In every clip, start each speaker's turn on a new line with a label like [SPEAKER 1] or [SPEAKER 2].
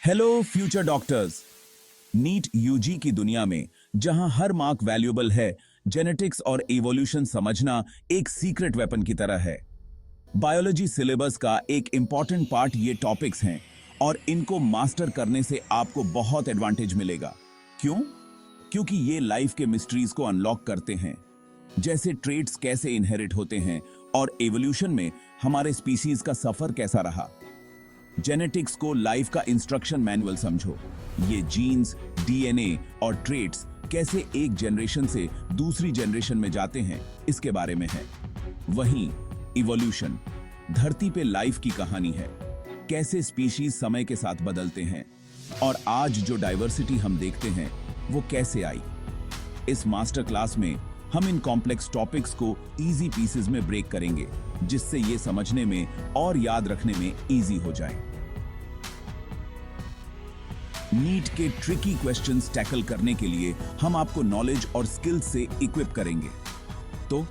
[SPEAKER 1] Hello future doctors. NEET UG की दुनिया में जहां हर मार्क वैल्यूएबल है, जेनेटिक्स और इवोल्यूशन समझना एक सीक्रेट वेपन की तरह है। बायोलॉजी सिलेबस का एक इंपॉर्टेंट पार्ट ये टॉपिक्स हैं और इनको मास्टर करने से आपको बहुत एडवांटेज मिलेगा। क्यों? क्योंकि ये लाइफ के मिस्ट्रीज को अनलॉक करते हैं, जैसे ट्रेट्स कैसे इनहेरिट होते हैं और एवोल्यूशन में हमारे स्पीसीज का सफर कैसा रहा। जेनेटिक्स को लाइफ का इंस्ट्रक्शन मैनुअल समझो। ये जीन्स, डीएनए और ट्रेट्स कैसे एक जनरेशन से दूसरी जनरेशन में जाते हैं, इसके बारे में है। वहीं इवोल्यूशन धरती पे लाइफ की कहानी है, कैसे स्पीशीज समय के साथ बदलते हैं और आज जो डाइवर्सिटी हम देखते हैं वो कैसे आई। इस मास्टर क्लास में हम इन कॉम्प्लेक्स टॉपिक्स को इजी पीसेस में ब्रेक करेंगे, जिससे ये समझने में और याद रखने में इजी हो जाए। नीट के ट्रिकी क्वेश्चंस टैकल करने के लिए हम आपको नॉलेज और स्किल्स से इक्विप करेंगे। तो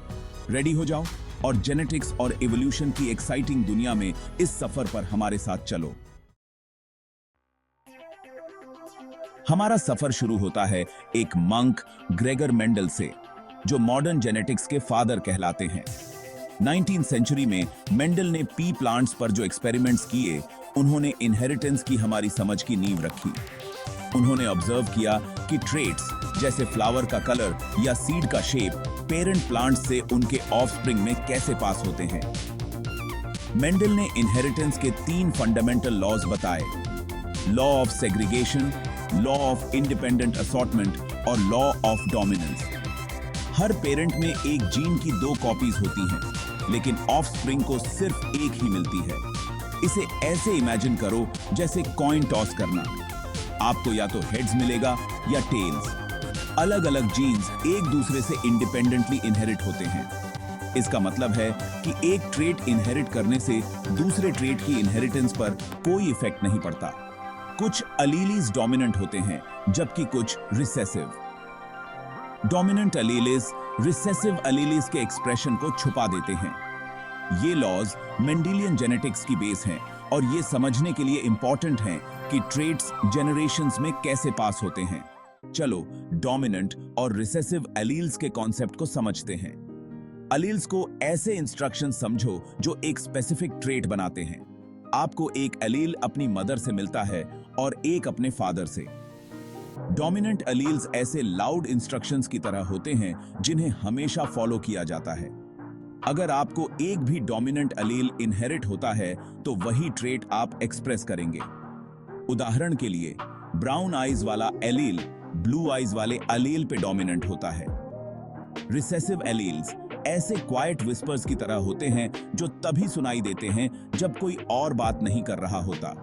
[SPEAKER 1] रेडी हो जाओ और जेनेटिक्स और इवोल्यूशन की एक्साइटिंग दुनिया में इस सफर पर हमारे साथ चलो। हमारा सफर शुरू होता है एक मंक ग्रेगर मेंडल से, जो मॉडर्न जेनेटिक्स के फादर कहलाते हैं। 19th सेंचुरी में मेंडल ने पी प्लांट्स पर जो एक्सपेरिमेंट्स किए, उन्होंने इनहेरिटेंस की हमारी समझ की नींव रखी। उन्होंने ऑब्जर्व किया कि ट्रेट्स जैसे फ्लावर का कलर या सीड का शेप पेरेंट प्लांट्स से उनके ऑफस्प्रिंग में कैसे पास होते हैं। मेंडल ने इनहेरिटेंस के 3 फंडामेंटल लॉज बताए: law of segregation, law of independent assortment और लॉ ऑफ डोमिनेंस। हर पेरेंट में एक जीन की 2 कॉपीज होती हैं, लेकिन ऑफस्प्रिंग को सिर्फ एक ही मिलती है। इसे ऐसे इमेजिन करो जैसे कॉइन टॉस करना। आपको या तो हेड्स मिलेगा या टेल्स। अलग अलग जीन्स एक दूसरे से इंडिपेंडेंटली इनहेरिट होते हैं। इसका मतलब है कि एक ट्रेट इनहेरिट करने से दूसरे ट्रेट की इनहेरिटेंस पर कोई इफेक्ट नहीं पड़ता। कुछ अलीलीज डोमिनेंट होते हैं, जबकि कुछ रिसेसिव। डोमिनेंट अलीलीज रिसेसिव अलीलीज के एक्सप्रेशन को छुपा देते हैं। ये लॉज मेंडेलियन जेनेटिक्स की बेस हैं और ये समझने के लिए इंपॉर्टेंट हैं कि ट्रेट्स जनरेशंस में कैसे पास होते हैं। चलो डोमिनेंट और रिसेसिव एलील्स के कॉन्सेप्ट को समझते हैं। एलील्स को ऐसे इंस्ट्रक्शन समझो जो एक स्पेसिफिक ट्रेट बनाते हैं। आपको एक एलील अपनी मदर से मिलता है और एक अपने फादर से। डोमिनेंट एलील्स ऐसे लाउड इंस्ट्रक्शंस की तरह होते हैं जिन्हें हमेशा फॉलो किया जाता है। अगर आपको एक भी डोमिनेंट एलील इनहेरिट होता है तो वही ट्रेट आप एक्सप्रेस करेंगे। उदाहरण के लिए ब्राउन आईज वाला एलील ब्लू आईज वाले एलील पे डोमिनेंट होता है। रिसेसिव एलील्स ऐसे क्वाइट विस्पर्स की तरह होते हैं जो तभी सुनाई देते हैं जब कोई और बात नहीं कर रहा होता।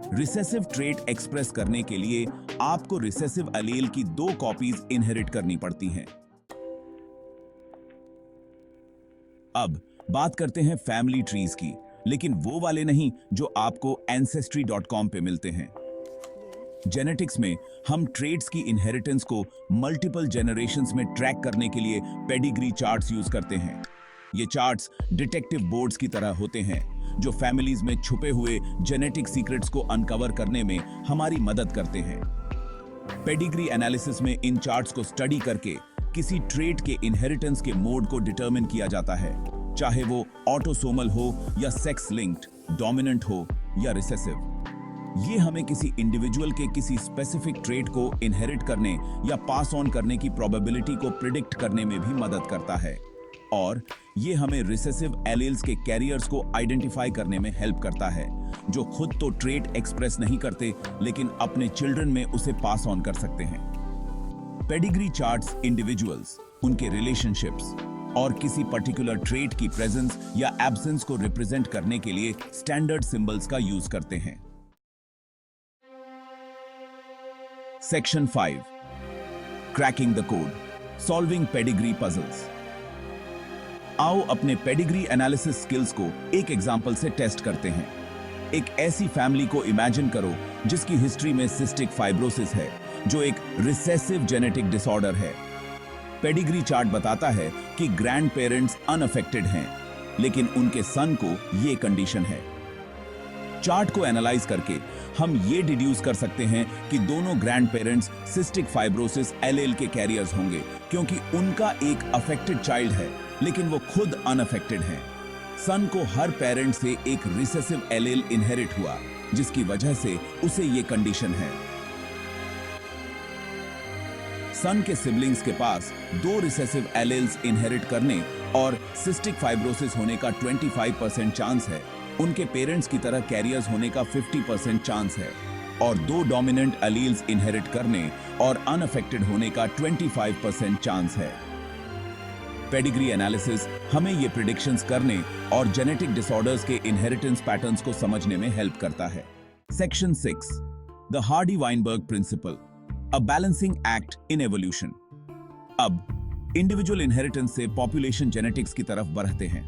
[SPEAKER 1] रिसेसिव ट्रेट एक्सप्रेस करने के लिए आपको रिसेसिव एलील की 2 कॉपीज इनहेरिट करनी पड़ती हैं। अब बात करते हैं फैमिली ट्रीज की, लेकिन वो वाले नहीं जो आपको ancestry.com पे मिलते हैं। जेनेटिक्स में हम ट्रेट्स की इनहेरिटेंस को मल्टीपल जनरेशंस में ट्रैक करने के लिए पेडिग्री चार्ट्स यूज करते हैं। ये चार्ट्स डिटेक्टिव बोर्ड्स की तरह होते हैं जो फैमिलीज में छुपे हुए जेनेटिक सीक्रेट्स को अनकवर करने में हमारी मदद करते हैं। पेडिग्री एनालिसिस में इन चार्ट्स को स्टडी करके किसी ट्रेट के इनहेरिटेंस के मोड को डिटरमिन किया जाता है, चाहे वो ऑटोसोमल हो या सेक्स लिंक्ड, डोमिनेंट हो या रिसेसिव। ये हमें किसी इंडिविजुअल के किसी स्पेसिफिक ट्रेट को इनहेरिट करने या पास ऑन करने की प्रोबेबिलिटी को प्रिडिक्ट करने में भी मदद करता है, और ये हमें रिसेसिव एलील्स के कैरियर्स को आइडेंटिफाई करने में हेल्प करता है, जो खुद तो ट्रेट एक्सप्रेस नहीं करते लेकिन अपने चिल्ड्रन में उसे पास ऑन कर सकते हैं। पेडिग्री चार्ट्स इंडिविजुअल्स, उनके रिलेशनशिप्स और किसी पर्टिकुलर ट्रेट की प्रेजेंस या एब्सेंस को रिप्रेजेंट करने के लिए स्टैंडर्ड सिंबल्स का यूज करते हैं। Section 5, cracking the code, solving pedigree puzzles. आओ अपने पेडिग्री एनालिसिस स्किल्स को एक एग्जांपल से टेस्ट करते हैं। एक ऐसी फैमिली को इमेजिन करो जिसकी हिस्ट्री में सिस्टिक फाइब्रोसिस है, जो एक रिसेसिव जेनेटिक डिसऑर्डर है। पेडिग्री चार्ट बताता है कि ग्रैंड पेरेंट्स अनअफेक्टेड हैं, लेकिन उनके सन को ये कंडीशन है। चार्ट को एनालाइज करके हम ये डिड्यूस कर सकते हैं कि दोनों grand parents cystic fibrosis allele के कैरियर्स होंगे, क्योंकि उनका एक अफेक्टेड चाइल्ड है लेकिन वो खुद अनअफेक्टेड हैं। सन को हर पेरेंट से एक रिसेसिव एलील इनहेरिट हुआ, जिसकी वजह से उसे ये कंडीशन है। सन के सिबलिंग्स के पास 2 रिसेसिव एलील्स इनहेरिट करने और सिस्टिक फाइब्रोसिस होने का 25% चांस है। उनके पेरेंट्स की तरह कैरियर्स होने का 50% चांस है और 2 डोमिनेंट एलील्स इनहेरिट करने और अनअफेक्टेड होने का 25% चांस है। पेडिग्री एनालिसिस हमें ये प्रिडिक्शंस करने और जेनेटिक डिसऑर्डर्स के इनहेरिटेंस पैटर्न्स को समझने में हेल्प करता है। Section 6, the Hardy Weinberg principle, a balancing act in evolution. अब इंडिविजुअल इनहेरिटेंस से पॉपुलेशन जेनेटिक्स की तरफ बढ़ते हैं।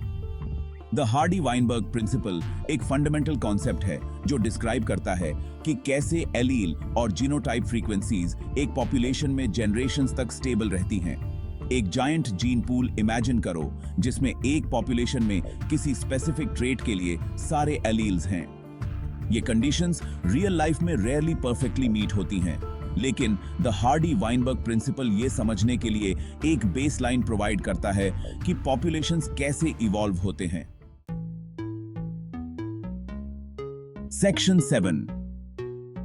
[SPEAKER 1] द हार्डी-वाइनबर्ग प्रिंसिपल एक फंडामेंटल कॉन्सेप्ट है जो डिस्क्राइब करता है कि कैसे एलील और जीनोटाइप फ्रीक्वेंसीज एक पॉपुलेशन में जनरेशंस तक स्टेबल रहती हैं। एक जायंट जीन पूल इमेजिन करो जिसमें एक पॉपुलेशन में किसी स्पेसिफिक ट्रेट के लिए सारे एलील्स हैं। ये कंडीशंस रियल लाइफ में रेयरली परफेक्टली मीट होती हैं, लेकिन द हार्डी-वाइनबर्ग प्रिंसिपल ये समझने के लिए एक बेसलाइन प्रोवाइड करता है कि पॉपुलेशंस कैसे इवॉल्व होते हैं। Section 7,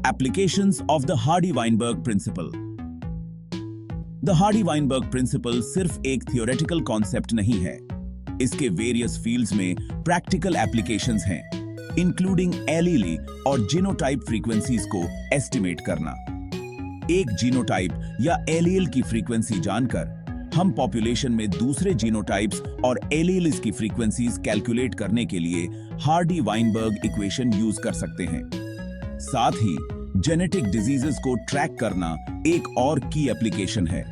[SPEAKER 1] applications of the Hardy Weinberg principle. The Hardy Weinberg principle सिर्फ एक थियोरेटिकल कॉन्सेप्ट नहीं है, इसके वेरियस फील्ड्स में प्रैक्टिकल एप्लीकेशंस हैं, इंक्लूडिंग एलीली और जीनोटाइप फ्रीक्वेंसीज को एस्टिमेट करना। एक जीनोटाइप या एलील की फ्रीक्वेंसी जानकर हम पॉपुलेशन में दूसरे जीनोटाइप्स और एलील्स की फ्रीक्वेंसीज कैलकुलेट करने के लिए हार्डी-वाइनबर्ग इक्वेशन यूज कर सकते हैं। साथ ही जेनेटिक डिजीजेस को ट्रैक करना एक और की एप्लीकेशन है।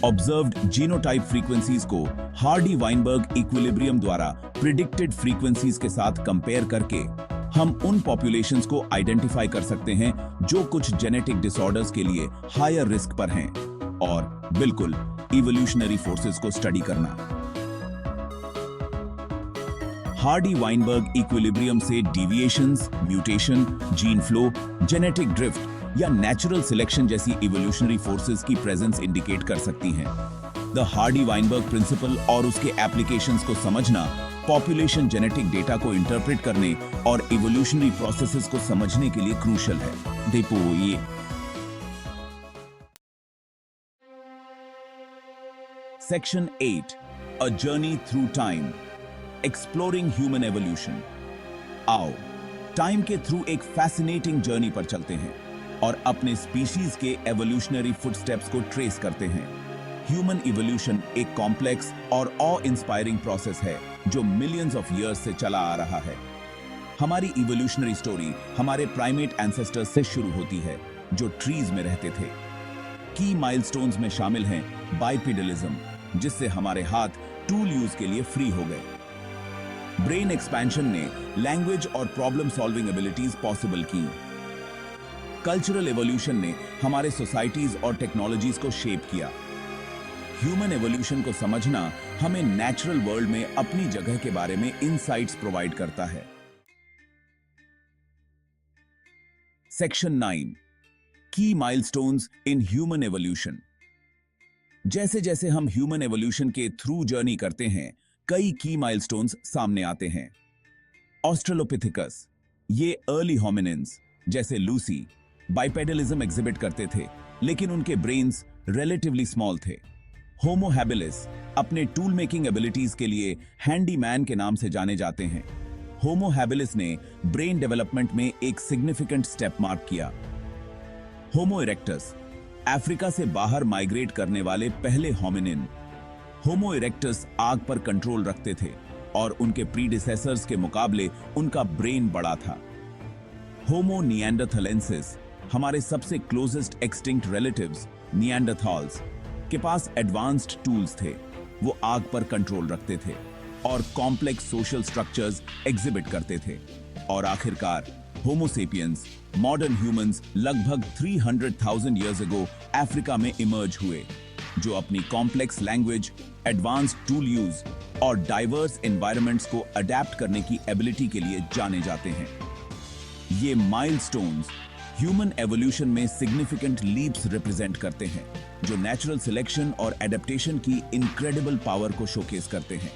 [SPEAKER 1] ऑब्जर्व्ड जीनोटाइप फ्रीक्वेंसीज को हार्डी-वाइनबर्ग इक्विलिब्रियम द्वारा प्रिडिक्टेड फ्रीक्वेंसीज के साथ कंपेयर करके हम उन पॉपुलेशंस को आइडेंटिफाई कर सकते हैं जो कुछ जेनेटिक डिसऑर्डर्स के लिए हायर रिस्क पर हैं, और बिल्कुल इवोल्यूशनरी फोर्सेस को स्टडी करना। हार्डी-वाइनबर्ग इक्विलिब्रियम से deviations, mutation, gene flow, genetic drift या नेचुरल सिलेक्शन जैसी इवोल्यूशनरी फोर्सेस की प्रेजेंस इंडिकेट कर सकती हैं। द हार्डी-वाइनबर्ग प्रिंसिपल और उसके एप्लीकेशंस को समझना पॉपुलेशन जेनेटिक डेटा को इंटरप्रेट करने और इवोल्यूशनरी प्रोसेसेस को समझने के लिए क्रूशियल है। देखो ये section 8, a journey through time, exploring human evolution. आओ टाइम के थ्रू एक फैसिनेटिंग जर्नी पर चलते हैं और अपने स्पीशीज के एवोल्यूशनरी फुटस्टेप्स को ट्रेस करते हैं। ह्यूमन इवोल्यूशन एक कॉम्प्लेक्स और ऑ इंस्पायरिंग प्रोसेस है जो मिलियंस ऑफ इयर्स से चला आ रहा है। हमारी इवोल्यूशनरी स्टोरी हमारे प्राइमेट एंसेस्टर्स से शुरू होती है जो ट्रीज में रहते थे। की माइलस्टोन्स में शामिल हैं बाइपेडलिज्म, जिससे हमारे हाथ टूल यूज के लिए फ्री हो गए। ब्रेन एक्सपेंशन ने लैंग्वेज और प्रॉब्लम सॉल्विंग एबिलिटीज पॉसिबल की। कल्चरल एवोल्यूशन ने हमारे सोसाइटीज और टेक्नोलॉजीज को शेप किया। ह्यूमन एवोल्यूशन को समझना हमें नेचुरल वर्ल्ड में अपनी जगह के बारे में इनसाइट्स प्रोवाइड करता है। सेक्शन 9, की माइलस्टोन्स इन ह्यूमन एवोल्यूशन। जैसे जैसे हम ह्यूमन एवोल्यूशन के थ्रू जर्नी करते हैं, कई की माइलस्टोन्स सामने आते हैं। ऑस्ट्रेलोपिथेकस, ये अर्ली होमिनिन्स जैसे लूसी बाइपेडलिज्म एग्जिबिट करते थे, लेकिन उनके ब्रेन्स रिलेटिवली स्मॉल थे। होमो हैबिलिस अपने टूल मेकिंग एबिलिटीज के लिए हैंडीमैन के नाम से जाने जाते हैं। होमो हैबिलिस ने ब्रेन डेवलपमेंट में एक सिग्निफिकेंट स्टेप मार्क किया। होमो इरेक्टस, अफ्रीका से बाहर माइग्रेट करने वाले पहले होमिनिन। होमो इरेक्टस आग पर कंट्रोल रखते थे और उनके प्रीडिसेसर्स के मुकाबले उनका ब्रेन बड़ा था। होमो निएंडरथलेंसिस, हमारे सबसे क्लोजेस्ट एक्सटिंक्ट रिलेटिव्स निएंडरथॉल्स के पास एडवांस्ड टूल्स थे। वो आग पर कंट्रोल रखते थे और कॉम्प्लेक्स सोशल स्ट्रक्चर्स एग्जिबिट करते थे। और आखिरकार होमो सेपियंस, मॉडर्न ह्यूमंस लगभग 300,000 इयर्स अगो अफ्रीका में इमर्ज हुए, जो अपनी complex language, advanced tool use और डाइवर्स एनवायरनमेंट्स को अडेप्ट करने की एबिलिटी के लिए जाने जाते हैं। ये माइलस्टोन्स ह्यूमन एवोल्यूशन में सिग्निफिकेंट लीप्स रिप्रेजेंट करते हैं, जो नेचुरल सिलेक्शन और एडेप्टेशन की इनक्रेडिबल पावर को शोकेस करते हैं।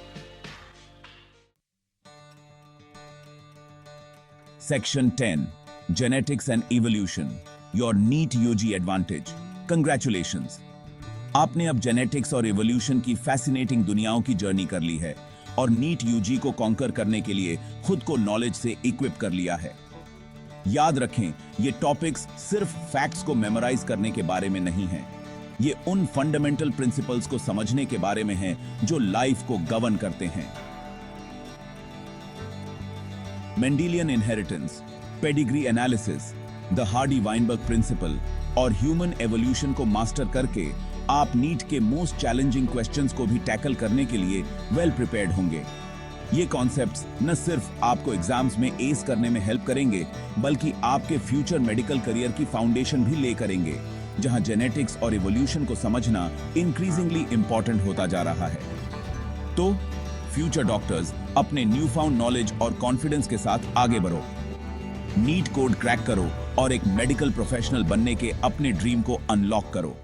[SPEAKER 1] Section 10 genetics and evolution, your NEET UG advantage. Congratulations, आपने अब जेनेटिक्स और इवोल्यूशन की फैसिनेटिंग दुनियाओं की जर्नी कर ली है और नीट यूजी को कॉन्कर करने के लिए खुद को नॉलेज से इक्विप कर लिया है। याद रखें, ये टॉपिक्स सिर्फ फैक्ट्स को मेमोराइज करने के बारे में नहीं हैं। ये उन फंडामेंटल प्रिंसिपल्स को समझने के बारे में हैं जो लाइफ को गवर्न करते हैं। Mendelian inheritance, pedigree analysis, the Hardy Weinberg principle और ह्यूमन एवोल्यूशन को मास्टर करके आप नीट के मोस्ट चैलेंजिंग क्वेश्चंस को भी टैकल करने के लिए वेल प्रिपेयर्ड होंगे। ये कॉन्सेप्ट्स न सिर्फ आपको एग्जाम्स में एस करने में हेल्प करेंगे, बल्कि आपके फ्यूचर मेडिकल करियर की फाउंडेशन भी ले करेंगे, जहां जेनेटिक्स और इवोल्यूशन को समझना इंक्रीजिंगली इंपॉर्टेंट होता जा रहा है। तो फ्यूचर डॉक्टर्स, अपने न्यू फाउंड नॉलेज और कॉन्फिडेंस के साथ आगे बढ़ो। नीट कोड क्रैक करो और एक मेडिकल प्रोफेशनल बनने के अपने ड्रीम को अनलॉक करो।